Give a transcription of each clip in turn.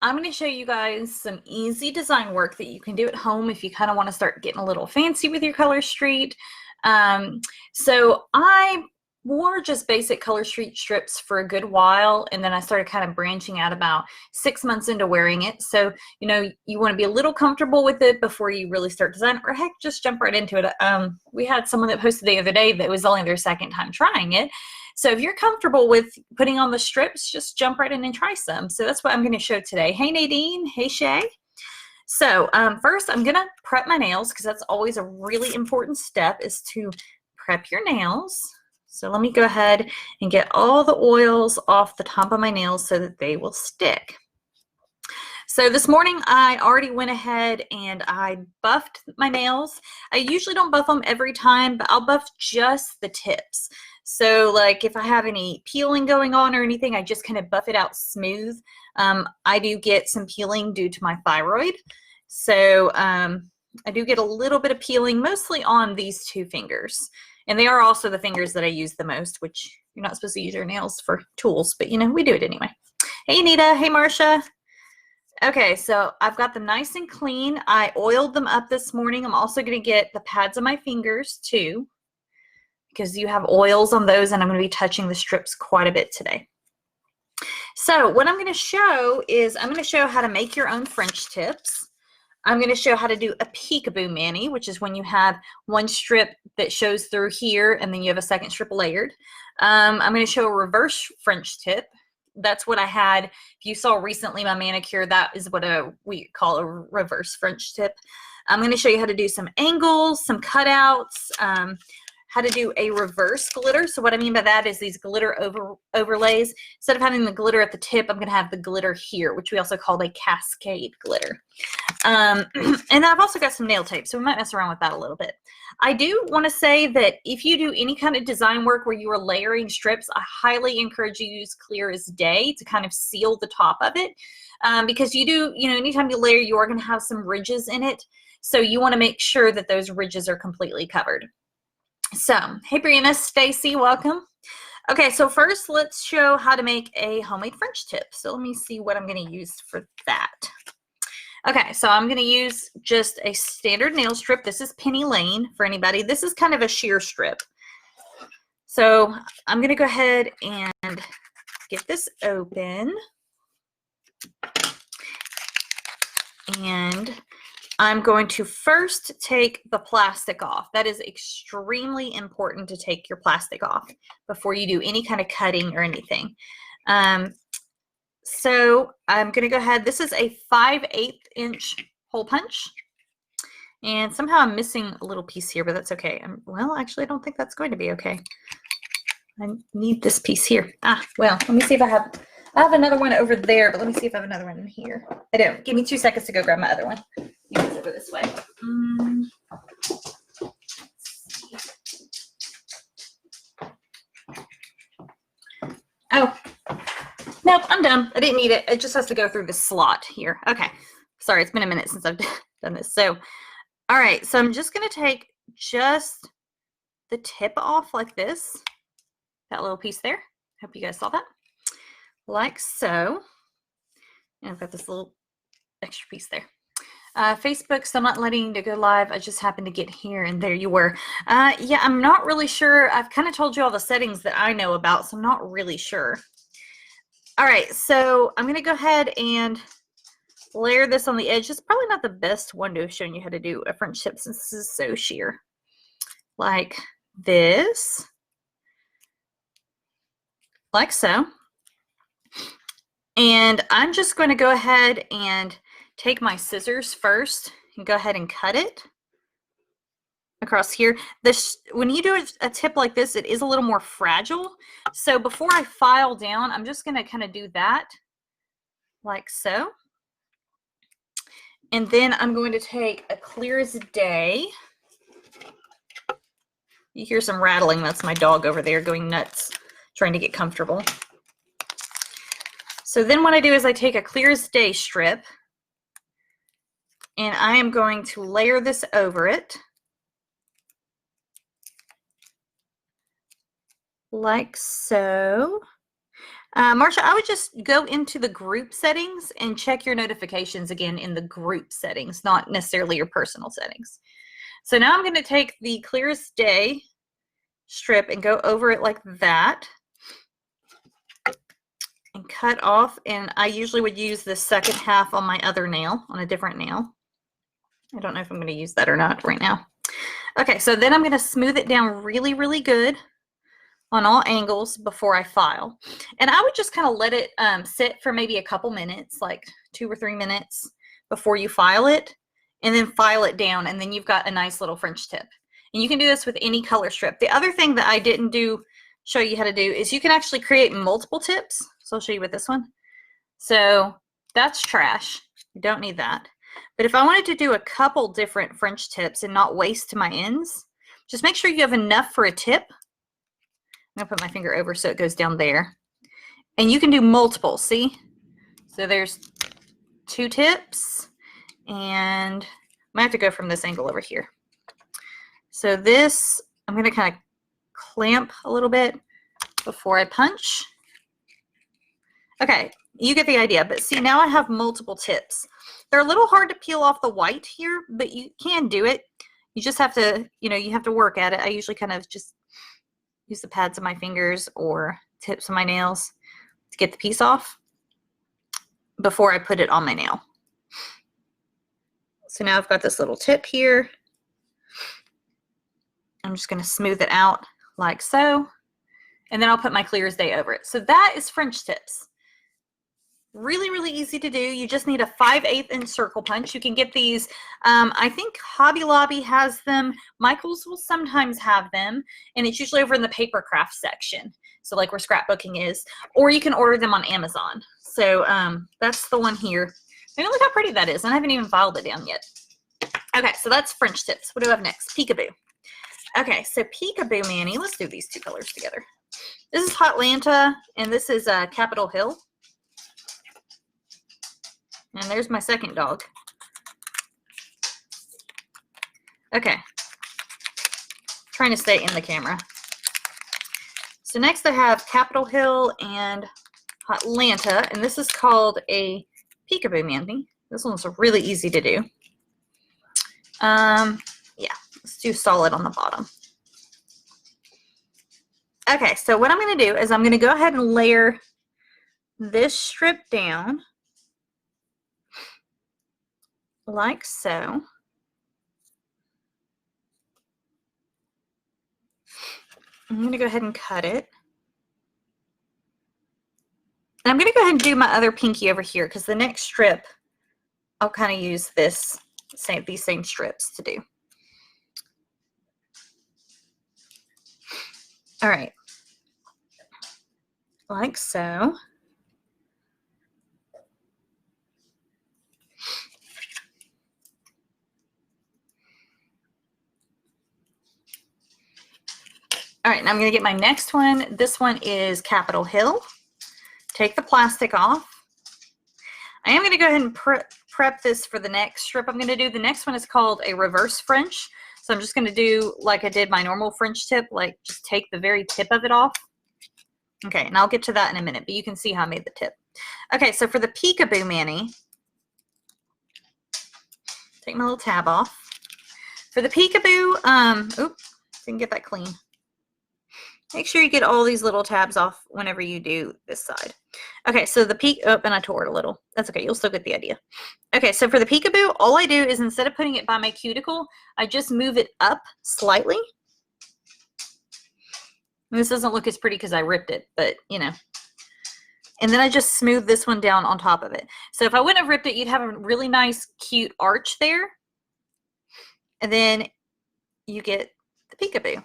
I'm going to show you guys some easy design work that you can do at home if you kind of want to start getting a little fancy with your color street. So I wore just basic color street strips for a good while, and then I started kind of branching out about 6 months into wearing it. So, you know, you want to be a little comfortable with it before you really start designing, or heck, just jump right into it. We had someone that posted the other day that was only their second time trying it. So if you're comfortable with putting on the strips, just jump right in and try some. So that's what I'm going to show today. Hey, Nadine. Hey, Shay. So first, I'm going to prep my nails because that's always a really important step, is to prep your nails. So let me go ahead and get all the oils off the top of my nails so that they will stick. So this morning I already went ahead and I buffed my nails. I usually don't buff them every time, but I'll buff just the tips. So like if I have any peeling going on or anything, I just kind of buff it out smooth. I do get some peeling due to my thyroid. So I do get a little bit of peeling, mostly on these two fingers. And they are also the fingers that I use the most, which you're not supposed to use your nails for tools, but you know, we do it anyway. Hey, Anita. Hey, Marcia. Okay, so I've got them nice and clean. I oiled them up this morning. I'm also going to get the pads of my fingers too, because you have oils on those, and I'm going to be touching the strips quite a bit today. So what I'm going to show is I'm going to show how to make your own French tips. I'm going to show how to do a peekaboo mani, which is when you have one strip that shows through here and then you have a second strip layered. I'm going to show a reverse French tip. That's what I had. If you saw recently my manicure, that is what we call a reverse French tip. I'm going to show you how to do some angles, some cutouts, how to do a reverse glitter. So what I mean by that is these glitter overlays. Instead of having the glitter at the tip, I'm going to have the glitter here, which we also call a Cascade glitter. And I've also got some nail tape, so we might mess around with that a little bit. I do want to say that if you do any kind of design work where you are layering strips, I highly encourage you to use clear as day to kind of seal the top of it. Because you do, you know, anytime you layer, you are going to have some ridges in it. So you want to make sure that those ridges are completely covered. So, hey Brianna, Stacy, welcome. Okay, so first let's show how to make a homemade French tip. So let me see what I'm going to use for that. Okay, so I'm going to use just a standard nail strip. This is Penny Lane for anybody. This is kind of a sheer strip. So I'm going to go ahead and get this open. And I'm going to first take the plastic off. That is extremely important to take your plastic off before you do any kind of cutting or anything. So I'm going to go ahead. This is a 5/8 inch hole punch. And somehow I'm missing a little piece here, but that's okay. Well, actually, I don't think that's going to be okay. I need this piece here. Well, let me see if I have another one over there, but let me see if I have another one in here. I don't. Give me 2 seconds to go grab my other one. Let's go this way. Oh, nope, I'm done. I didn't need it. It just has to go through the slot here. Okay. Sorry, it's been a minute since I've done this. So, all right. So I'm just going to take just the tip off like this. That little piece there. Hope you guys saw that. Like so. And I've got this little extra piece there. Facebook, so I'm not letting you go live. I just happened to get here, and there you were. Yeah, I'm not really sure. I've kind of told you all the settings that I know about, so I'm not really sure. All right, so I'm going to go ahead and layer this on the edge. It's probably not the best one to have shown you how to do a French tip since this is so sheer. Like this. Like so. And I'm just going to go ahead and take my scissors first and go ahead and cut it across here. When you do a tip like this, it is a little more fragile. So before I file down, I'm just going to kind of do that like so. And then I'm going to take a clear as day. You hear some rattling. That's my dog over there going nuts, trying to get comfortable. So then what I do is I take a clear as day strip, and I am going to layer this over it like so. Marsha, I would just go into the group settings and check your notifications again in the group settings, not necessarily your personal settings. So now I'm going to take the Clear as Day strip and go over it like that and cut off. And I usually would use the second half on my other nail, on a different nail. I don't know if I'm going to use that or not right now. Okay, so then I'm going to smooth it down really, really good on all angles before I file. And I would just kind of let it sit for maybe a couple minutes, like 2 or 3 minutes before you file it, and then file it down, and then you've got a nice little French tip. And you can do this with any color strip. The other thing that I didn't show you how to do is you can actually create multiple tips. So I'll show you with this one. So that's trash. You don't need that. But if I wanted to do a couple different French tips and not waste my ends, just make sure you have enough for a tip. I'm going to put my finger over so it goes down there. And you can do multiple, see? So there's 2 tips, and I might have to go from this angle over here. So this, I'm going to kind of clamp a little bit before I punch. Okay, you get the idea, but see, now I have multiple tips. They're a little hard to peel off the white here, but you can do it. You just have to, you have to work at it. I usually kind of just use the pads of my fingers or tips of my nails to get the piece off before I put it on my nail. So now I've got this little tip here. I'm just going to smooth it out like so, and then I'll put my Clear as Day over it. So that is French tips. Really, really easy to do. You just need a 5/8 inch circle punch. You can get these. I think Hobby Lobby has them. Michael's will sometimes have them, and it's usually over in the paper craft section. So like where scrapbooking is, or you can order them on Amazon. So that's the one here. And look how pretty that is. And I haven't even filed it down yet. Okay, so that's French tips. What do I have next? Peekaboo. Okay, so Peekaboo Manny. Let's do these 2 colors together. This is Hotlanta, and this is Capitol Hill. And there's my second dog. Okay. Trying to stay in the camera. So next I have Capitol Hill and Hotlanta, and this is called a Peekaboo Manny. This one's really easy to do. Yeah, let's do solid on the bottom. Okay, so what I'm going to do is I'm going to go ahead and layer this strip down like so. I'm going to go ahead and cut it. And I'm going to go ahead and do my other pinky over here because the next strip I'll kind of use these same strips to do. All right, like so. All right, now I'm going to get my next one. This one is Capitol Hill. Take the plastic off. I am going to go ahead and prep this for the next strip I'm going to do. The next one is called a reverse French. So I'm just going to do like I did my normal French tip, like just take the very tip of it off. Okay, and I'll get to that in a minute, but you can see how I made the tip. Okay, so for the Peekaboo Manny, take my little tab off. For the Peekaboo, oops, didn't get that clean. Make sure you get all these little tabs off whenever you do this side. Okay, so the and I tore it a little. That's okay, you'll still get the idea. Okay, so for the Peekaboo, all I do is instead of putting it by my cuticle, I just move it up slightly. And this doesn't look as pretty because I ripped it, but And then I just smooth this one down on top of it. So if I wouldn't have ripped it, you'd have a really nice, cute arch there. And then you get the Peekaboo.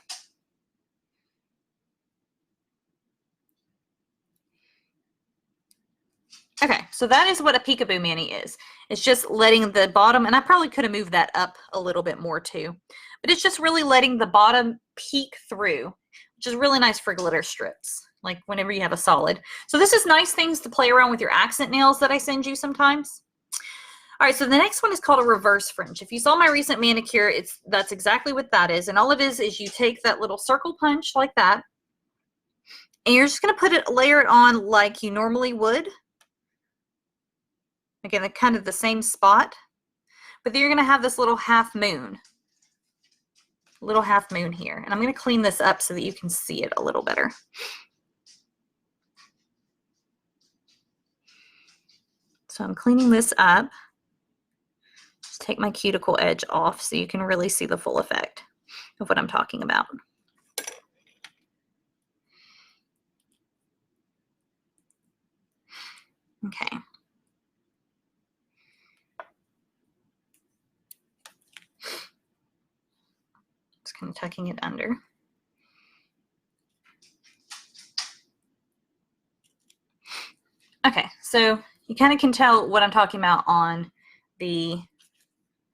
Okay, so that is what a Peekaboo Manny is. It's just letting the bottom, and I probably could have moved that up a little bit more too, but it's just really letting the bottom peek through, which is really nice for glitter strips, like whenever you have a solid. So this is nice things to play around with your accent nails that I send you sometimes. All right, so the next one is called a reverse French. If you saw my recent manicure, that's exactly what that is. And all it is you take that little circle punch like that, And you're just going to layer it on like you normally would. Again, kind of the same spot. But then you're going to have this little half moon. Little half moon here. And I'm going to clean this up so that you can see it a little better. So I'm cleaning this up. Just take my cuticle edge off so you can really see the full effect of what I'm talking about. Okay. Just kind of tucking it under. Okay, so you kind of can tell what I'm talking about on the,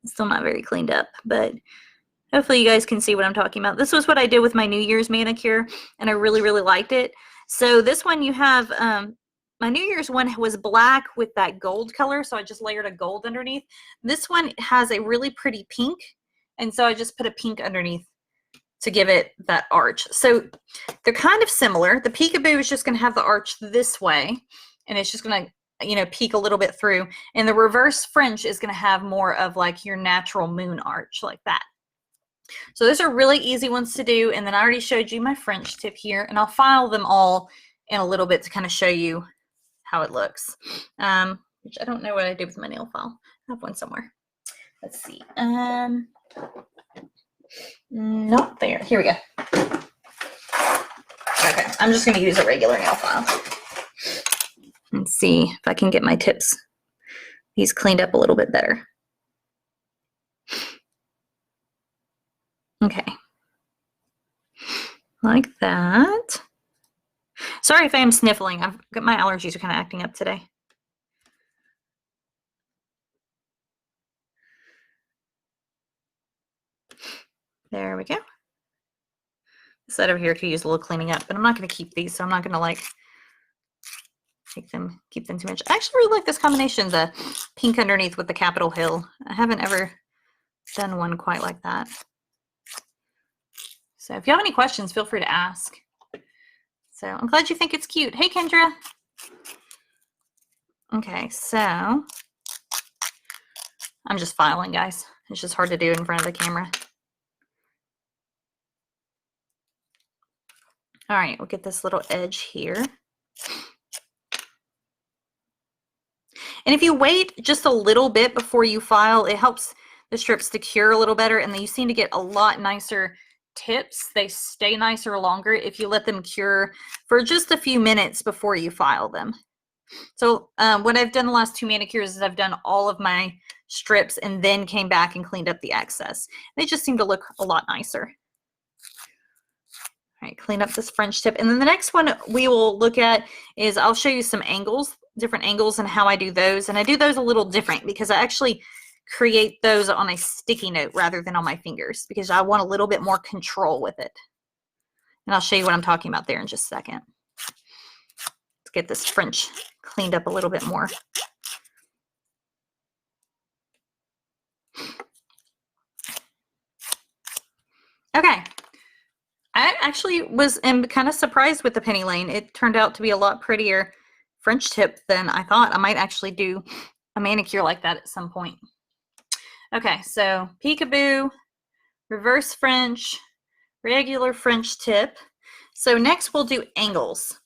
it's still not very cleaned up, but hopefully you guys can see what I'm talking about. This was what I did with my New Year's manicure, and I really, really liked it. So this one you have, my New Year's one was black with that gold color, so I just layered a gold underneath. This one has a really pretty pink, and so I just put a pink underneath to give it that arch. So they're kind of similar. The Peekaboo is just going to have the arch this way, and it's just going to, you know, peek a little bit through. And the reverse French is going to have more of like your natural moon arch like that. So those are really easy ones to do. And then I already showed you my French tip here, and I'll file them all in a little bit to kind of show you how it looks. Which I don't know what I did with my nail file. I have one somewhere. Let's see. Not there. Here we go. Okay, I'm just going to use a regular nail file. And see if I can get my tips, these cleaned up a little bit better. Okay. Like that. Sorry if I am sniffling. I've got my allergies are kind of acting up today. There we go. This side over here could use a little cleaning up, but I'm not going to keep these, so I'm not going to like keep them too much. I actually really like this combination, the pink underneath with the Capitol Hill. I haven't ever done one quite like that. So if you have any questions, feel free to ask. So I'm glad you think it's cute. Hey, Kendra. Okay, so I'm just filing, guys. It's just hard to do in front of the camera. All right, we'll get this little edge here. And if you wait just a little bit before you file, it helps the strips to cure a little better, and then you seem to get a lot nicer tips. They stay nicer longer if you let them cure for just a few minutes before you file them. So what I've done the last 2 manicures is I've done all of my strips and then came back and cleaned up the excess. They just seem to look a lot nicer. All right, clean up this French tip. And then the next one we will look at is I'll show you some angles, different angles and how I do those. And I do those a little different because I actually create those on a sticky note rather than on my fingers because I want a little bit more control with it. And I'll show you what I'm talking about there in just a second. Let's get this French cleaned up a little bit more. Okay. I actually am kind of surprised with the Penny Lane. It turned out to be a lot prettier French tip than I thought. I might actually do a manicure like that at some point. Okay, so Peekaboo, reverse French, regular French tip. So next we'll do angles.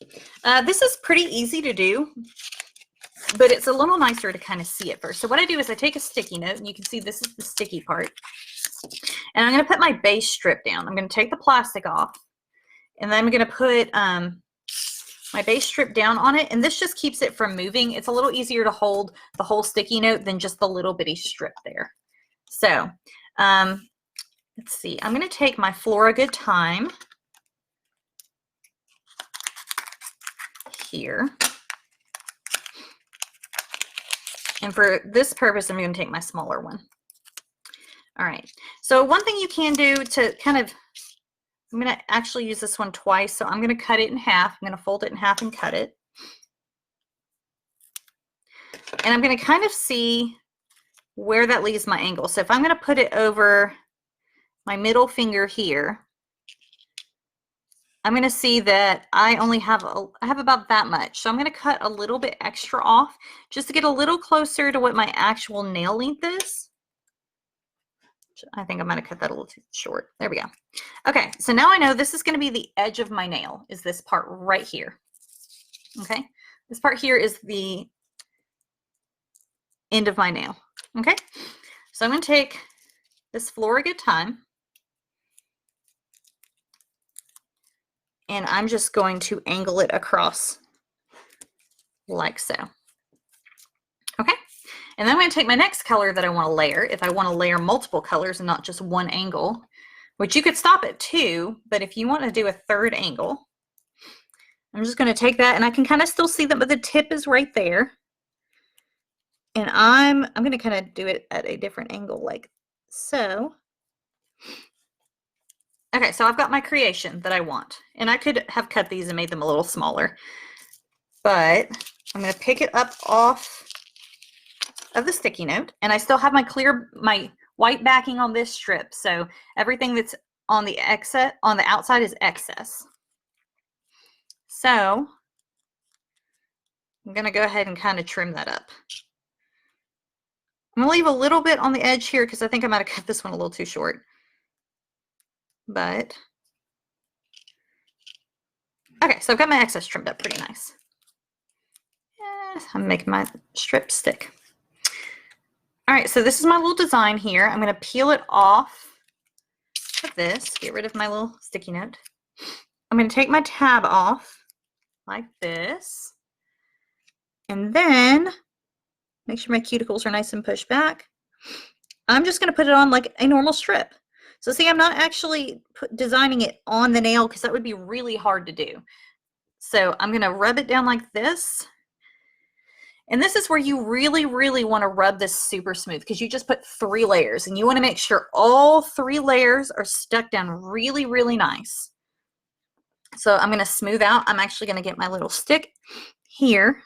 This is pretty easy to do, but it's a little nicer to kind of see it first. So what I do is I take a sticky note, and you can see this is the sticky part. And I'm going to put my base strip down. I'm going to take the plastic off, and then I'm going to put my base strip down on it, and this just keeps it from moving. It's a little easier to hold the whole sticky note than just the little bitty strip there. So let's see. I'm going to take my Flora Good Time here. And for this purpose, I'm going to take my smaller one. All right. So one thing you can do to kind of, I'm going to actually use this one twice. So I'm going to cut it in half. I'm going to fold it in half and cut it. And I'm going to kind of see where that leaves my angle. So if I'm going to put it over my middle finger here, I'm going to see that I only have, I have about that much. So I'm going to cut a little bit extra off just to get a little closer to what my actual nail length is. I think I'm going to cut that a little too short. There we go. Okay, so now I know this is going to be the edge of my nail, is this part right here. Okay, this part here is the end of my nail. Okay, so I'm going to take this Florida Time, and I'm just going to angle it across like so. Okay, and then I'm going to take my next color that I want to layer, if I want to layer multiple colors and not just one angle, which you could stop at 2, but if you want to do a third angle, I'm just going to take that, and I can kind of still see that, but the tip is right there. And I'm going to kind of do it at a different angle like so. Okay, so I've got my creation that I want, and I could have cut these and made them a little smaller, but I'm going to pick it up off of the sticky note, and I still have my white backing on this strip, so everything that's on the outside is excess. So I'm going to go ahead and kind of trim that up. I'm going to leave a little bit on the edge here because I think I might have cut this one a little too short. But, okay, so I've got my excess trimmed up pretty nice. Yeah, I'm making my strip stick. All right, so this is my little design here. I'm going to peel it off of this, get rid of my little sticky note. I'm going to take my tab off like this. And then make sure my cuticles are nice and pushed back. I'm just going to put it on like a normal strip. So see, I'm not actually designing it on the nail because that would be really hard to do. So I'm going to rub it down like this. And this is where you really, really want to rub this super smooth because you just put 3 layers and you want to make sure all 3 layers are stuck down really, really nice. So I'm going to smooth out. I'm actually going to get my little stick here.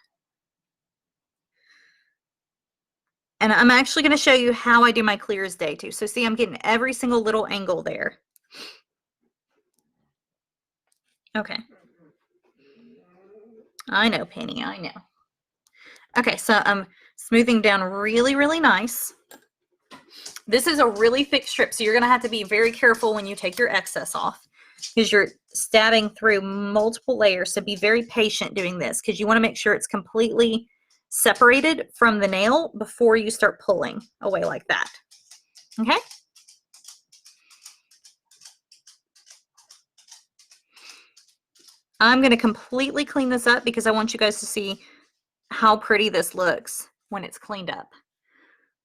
And I'm actually going to show you how I do my clear as day too. So see, I'm getting every single little angle there. Okay. I know, Penny, I know. Okay, so I'm smoothing down really, really nice. This is a really thick strip, so you're going to have to be very careful when you take your excess off because you're stabbing through multiple layers. So be very patient doing this because you want to make sure it's completely separated from the nail before you start pulling away like that. Okay? I'm going to completely clean this up because I want you guys to see how pretty this looks when it's cleaned up.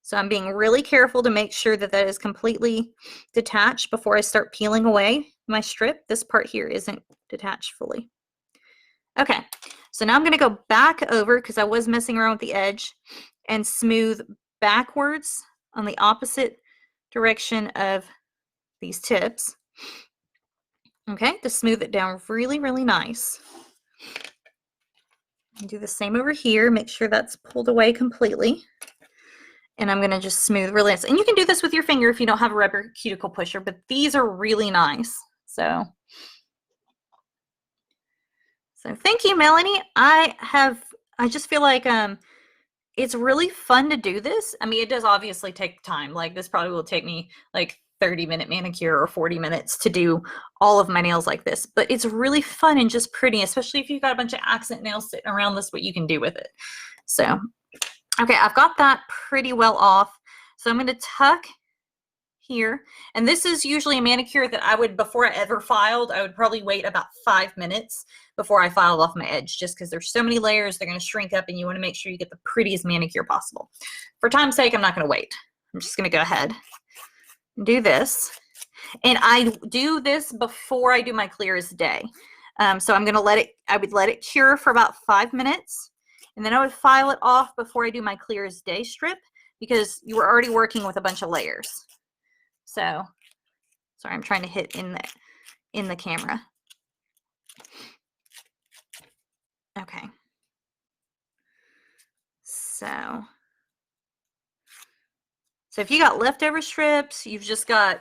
So I'm being really careful to make sure that that is completely detached before I start peeling away my strip. This part here isn't detached fully. Okay, so now I'm going to go back over because I was messing around with the edge and smooth backwards on the opposite direction of these tips. Okay, to smooth it down really, really nice. Do the same over here. Make sure that's pulled away completely. And I'm going to just smooth really nice. And you can do this with your finger if you don't have a rubber cuticle pusher, but these are really nice. So thank you, Melanie. I just feel like it's really fun to do this. I mean, it does obviously take time. Like this probably will take me like 30-minute manicure or 40 minutes to do all of my nails like this, but it's really fun and just pretty, especially if you've got a bunch of accent nails sitting around. This what you can do with it. So okay, I've got that pretty well off. So I'm going to tuck here. And this is usually a manicure that I would, before I ever filed, I would probably wait about 5 minutes before I filed off my edge, just because there's so many layers, they're going to shrink up and you want to make sure you get the prettiest manicure possible. For time's sake, I'm not going to wait. I'm just going to go ahead and do this. And I do this before I do my clear as day. So I'm going to I would let it cure for about 5 minutes. And then I would file it off before I do my clear as day strip because you were already working with a bunch of layers. So, sorry, I'm trying to hit in the camera. Okay. So if you got leftover strips, you've just got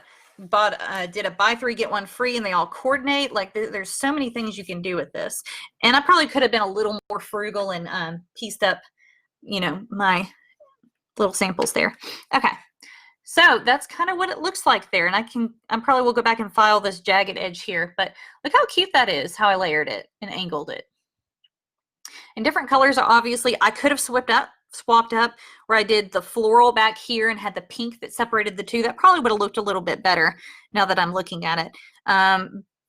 did a buy 3 get 1 free, and they all coordinate. Like there's so many things you can do with this. And I probably could have been a little more frugal and pieced up, you know, my little samples there. Okay, so that's kind of what it looks like there. And I probably will go back and file this jagged edge here, but look how cute that is, how I layered it and angled it. And different colors are obviously, I could have swapped up where I did the floral back here and had the pink that separated the two. That probably would have looked a little bit better now that I'm looking at it.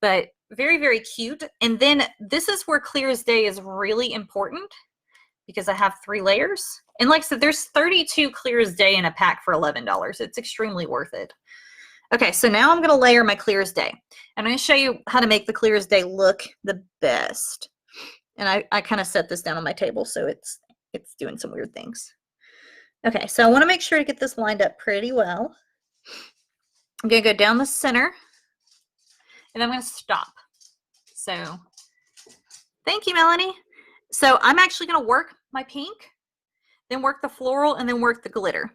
But very, very cute. And then this is where clear as day is really important because I have 3 layers. And like I said, there's 32 clear as day in a pack for $11. It's extremely worth it. Okay, so now I'm going to layer my clear as day. I'm going to show you how to make the clear as day look the best. And I kind of set this down on my table, so it's doing some weird things. Okay, so I want to make sure to get this lined up pretty well. I'm going to go down the center, and I'm going to stop. So thank you, Melanie. So I'm actually going to work my pink, then work the floral, and then work the glitter.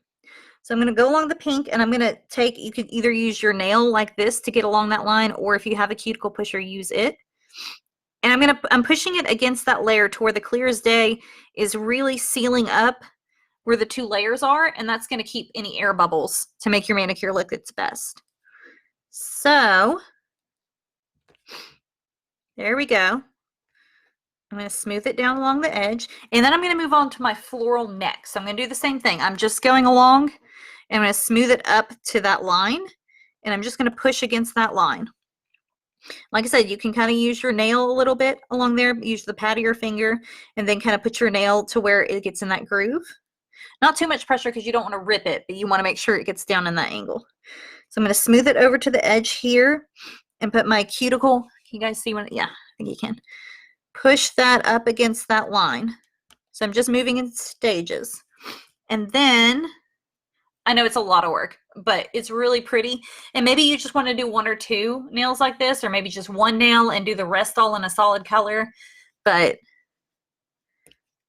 So I'm going to go along the pink, and I'm going to take, you could either use your nail like this to get along that line, or if you have a cuticle pusher, use it. And I'm pushing it against that layer to where the clear as day is really sealing up where the 2 layers are, and that's going to keep any air bubbles to make your manicure look its best. So there we go. I'm going to smooth it down along the edge, and then I'm going to move on to my floral next. So I'm going to do the same thing. I'm just going along, and I'm going to smooth it up to that line, and I'm just going to push against that line. Like I said, you can kind of use your nail a little bit along there, use the pad of your finger, and then kind of put your nail to where it gets in that groove. Not too much pressure because you don't want to rip it, but you want to make sure it gets down in that angle. So I'm going to smooth it over to the edge here and put my cuticle. Can you guys see when? Yeah, I think you can. Push that up against that line. So I'm just moving in stages. And then, I know it's a lot of work, but it's really pretty. And maybe you just want to do 1 or 2 nails like this, or maybe just 1 nail and do the rest all in a solid color. But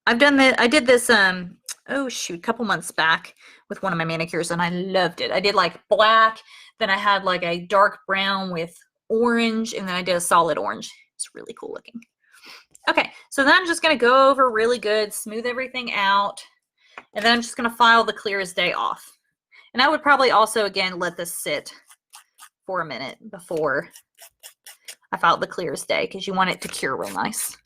I've done that. I did this, oh shoot, a couple months back with one of my manicures, and I loved it. I did like black, then I had like a dark brown with orange, and then I did a solid orange. It's really cool looking. Okay, so then I'm just going to go over really good, smooth everything out, and then I'm just going to file the clear as day off. And I would probably also, again, let this sit for a minute before I file the clear as day because you want it to cure real nice.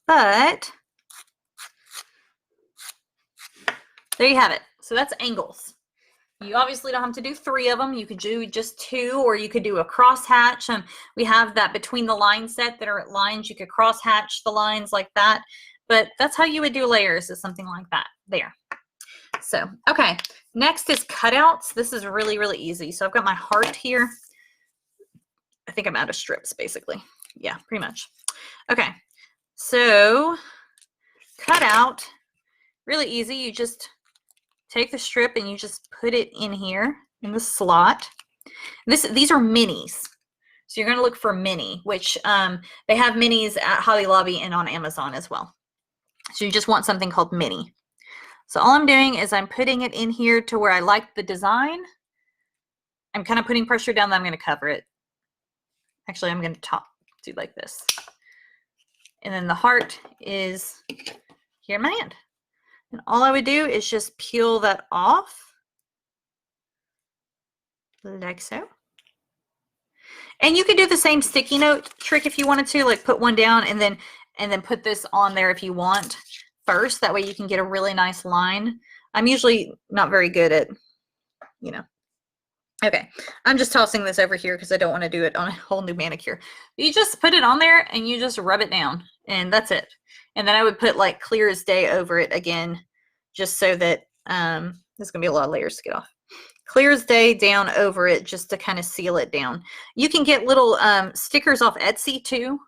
But there you have it. So that's angles. You obviously don't have to do 3 of them. You could do just 2, or you could do a cross hatch. We have that between the line set that are at lines. You could cross hatch the lines like that. But that's how you would do layers, is something like that there. So, okay, next is cutouts. This is really, really easy. So I've got my heart here. I think I'm out of strips, basically. Yeah, pretty much. Okay, so cutout, really easy. You just take the strip and you just put it in here in the slot. These are minis. So you're going to look for mini, which they have minis at Hobby Lobby and on Amazon as well. So you just want something called mini. So all I'm doing is I'm putting it in here to where I like the design. I'm kind of putting pressure down, then I'm going to cover it. Actually, I'm going to do like this. And then the heart is here in my hand. And all I would do is just peel that off like so. And you could do the same sticky note trick if you wanted to, like put one down and then put this on there if you want first. That way you can get a really nice line. I'm usually not very good at, you know. Okay, I'm just tossing this over here because I don't want to do it on a whole new manicure. You just put it on there and you just rub it down, and that's it. And then I would put like clear as day over it again, just so that there's gonna be a lot of layers to get off. Clear as day down over it just to kind of seal it down. You can get little stickers off Etsy too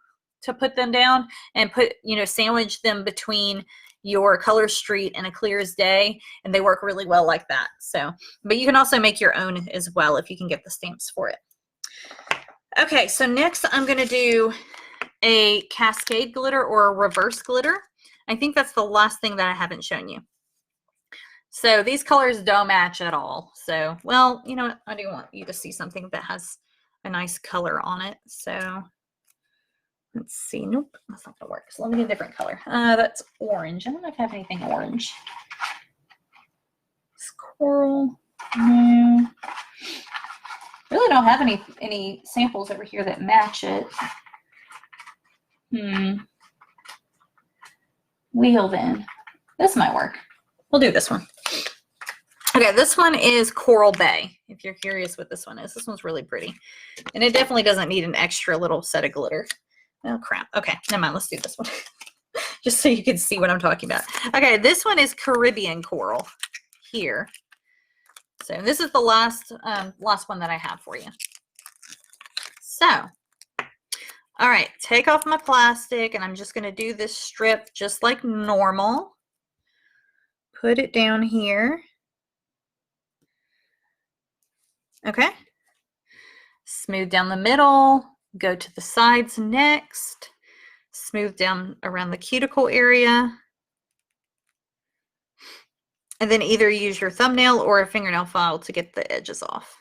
to put them down and put, you know, sandwich them between your color street and a clear as day, and they work really well like that. So, but you can also make your own as well if you can get the stamps for it. Okay, so next I'm going to do a Cascade glitter or a reverse glitter. I think that's the last thing that I haven't shown you. So these colors don't match at all. So, well, you know what? I do want you to see something that has a nice color on it. So let's see. Nope, that's not gonna work. So let me get a different color. That's orange. I don't know if I have anything orange. It's coral. No. Really don't have any samples over here that match it. Wheel then. This might work. We'll do this one. Okay, this one is Coral Bay, if you're curious what this one is. This one's really pretty. And it definitely doesn't need an extra little set of glitter. Oh, crap. Okay, never mind. Let's do this one. Just so you can see what I'm talking about. Okay, this one is Caribbean Coral here. So this is the last one that I have for you. So, all right, take off my plastic, and I'm just going to do this strip just like normal. Put it down here. Okay. Smooth down the middle. Go to the sides next. Smooth down around the cuticle area. And then either use your thumbnail or a fingernail file to get the edges off.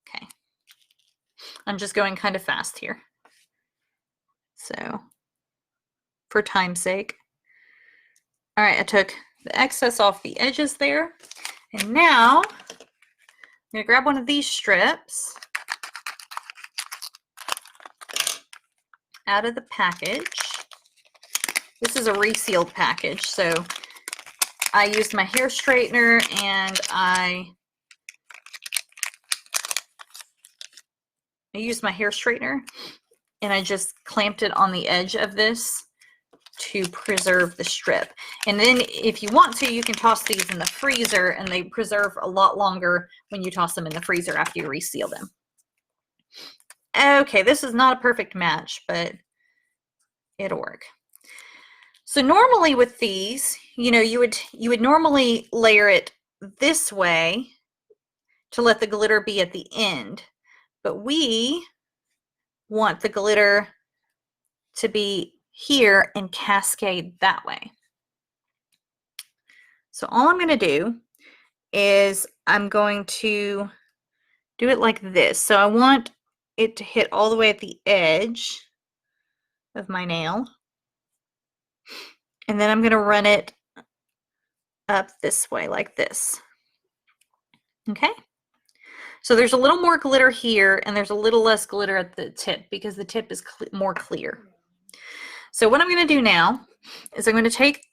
Okay. I'm just going kind of fast here. So, for time's sake. All right, I took the excess off the edges there. And now, I'm going to grab one of these strips out of the package. This is a resealed package, so I used my hair straightener and I used my hair straightener and I just clamped it on the edge of this to preserve the strip. And then if you want to, you can toss these in the freezer and they preserve a lot longer when you toss them in the freezer after you reseal them. Okay, this is not a perfect match, but it'll work. So normally with these, you know, you would normally layer it this way to let the glitter be at the end, but we want the glitter to be here and cascade that way. So all I'm going to do is I'm going to do it like this. So I want it to hit all the way at the edge of my nail. And then I'm going to run it up this way like this. Okay. So there's a little more glitter here and there's a little less glitter at the tip because the tip is more clear. So what I'm going to do now is I'm going to take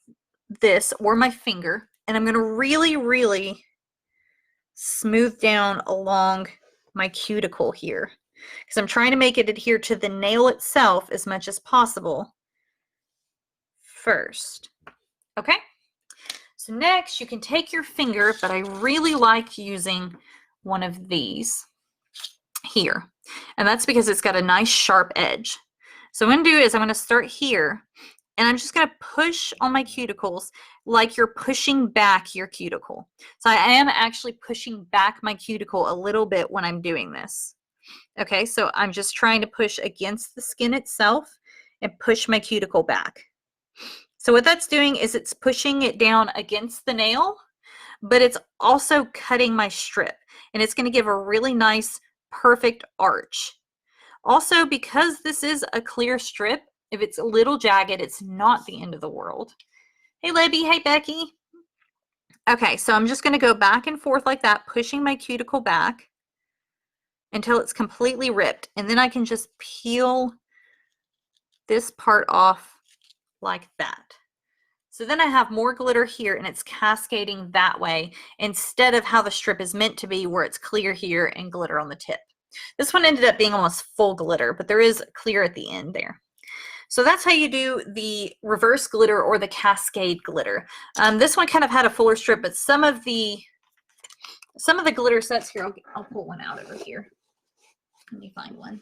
this or my finger and I'm going to really, really smooth down along my cuticle here because I'm trying to make it adhere to the nail itself as much as possible first. Okay. So next you can take your finger, but I really like using one of these here. And that's because it's got a nice sharp edge. So what I'm going to do is I'm going to start here and I'm just going to push on my cuticles like you're pushing back your cuticle. So I am actually pushing back my cuticle a little bit when I'm doing this. Okay, so I'm just trying to push against the skin itself and push my cuticle back. So what that's doing is it's pushing it down against the nail, but it's also cutting my strip. And it's going to give a really nice, perfect arch. Also, because this is a clear strip, if it's a little jagged, it's not the end of the world. Hey, Libby. Hey, Becky. Okay, so I'm just going to go back and forth like that, pushing my cuticle back until it's completely ripped. And then I can just peel this part off like that. So then I have more glitter here and it's cascading that way instead of how the strip is meant to be where it's clear here and glitter on the tip. This one ended up being almost full glitter, but there is clear at the end there. So that's how you do the reverse glitter or the cascade glitter. This one kind of had a fuller strip, but some of the glitter sets here, I'll pull one out over here. Let me find one.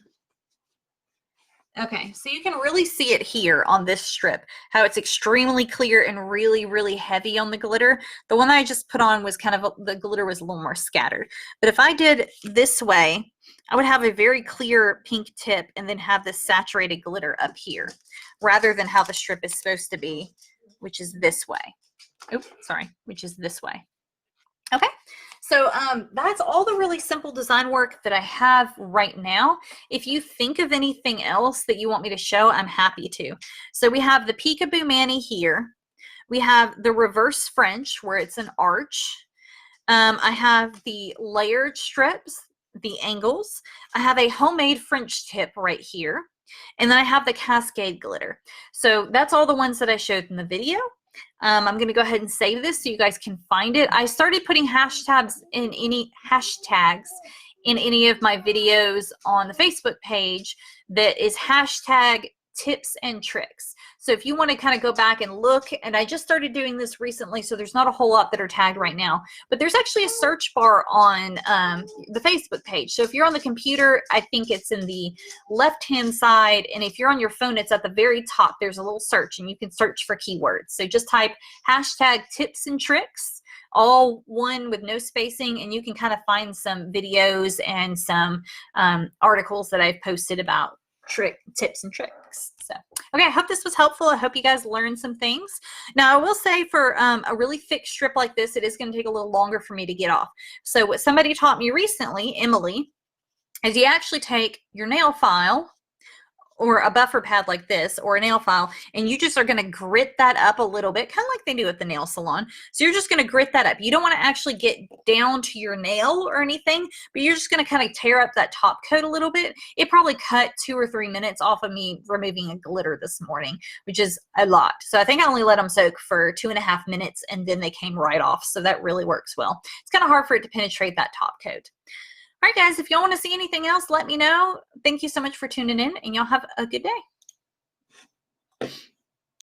Okay, so you can really see it here on this strip, how it's extremely clear and really, really heavy on the glitter. The one that I just put on was kind of, the glitter was a little more scattered. But if I did this way, I would have a very clear pink tip and then have this saturated glitter up here, rather than how the strip is supposed to be, which is this way. Oh, sorry, which is this way. Okay, so that's all the really simple design work that I have right now. If you think of anything else that you want me to show, I'm happy to. So we have the Peekaboo Manny here. We have the reverse French where it's an arch. I have the layered strips, the angles. I have a homemade French tip right here. And then I have the Cascade glitter. So that's all the ones that I showed in the video. I'm going to go ahead and save this so you guys can find it. I started putting hashtags in any of my videos on the Facebook page that is hashtag tips and tricks. So if you want to kind of go back and look, and I just started doing this recently, so there's not a whole lot that are tagged right now, but there's actually a search bar on the Facebook page. So if you're on the computer, I think it's in the left-hand side, and if you're on your phone, it's at the very top. There's a little search, and you can search for keywords. So just type hashtag tips and tricks, all one with no spacing, and you can kind of find some videos and some articles that I've posted about tips and tricks. So okay, I hope this was helpful. I hope you guys learned some things. Now I will say for a really thick strip like this, it is going to take a little longer for me to get off. So what somebody taught me recently, Emily, is you actually take your nail file or a buffer pad like this or a nail file, and you just are going to grit that up a little bit, kind of like they do at the nail salon. So you're just going to grit that up. You don't want to actually get down to your nail or anything, but you're just going to kind of tear up that top coat a little bit. It probably cut 2 or 3 minutes off of me removing a glitter this morning, which is a lot. So I think I only let them soak for 2.5 minutes, and then they came right off. So that really works well. It's kind of hard for it to penetrate that top coat. All right, guys, if y'all want to see anything else, let me know. Thank you so much for tuning in, and y'all have a good day.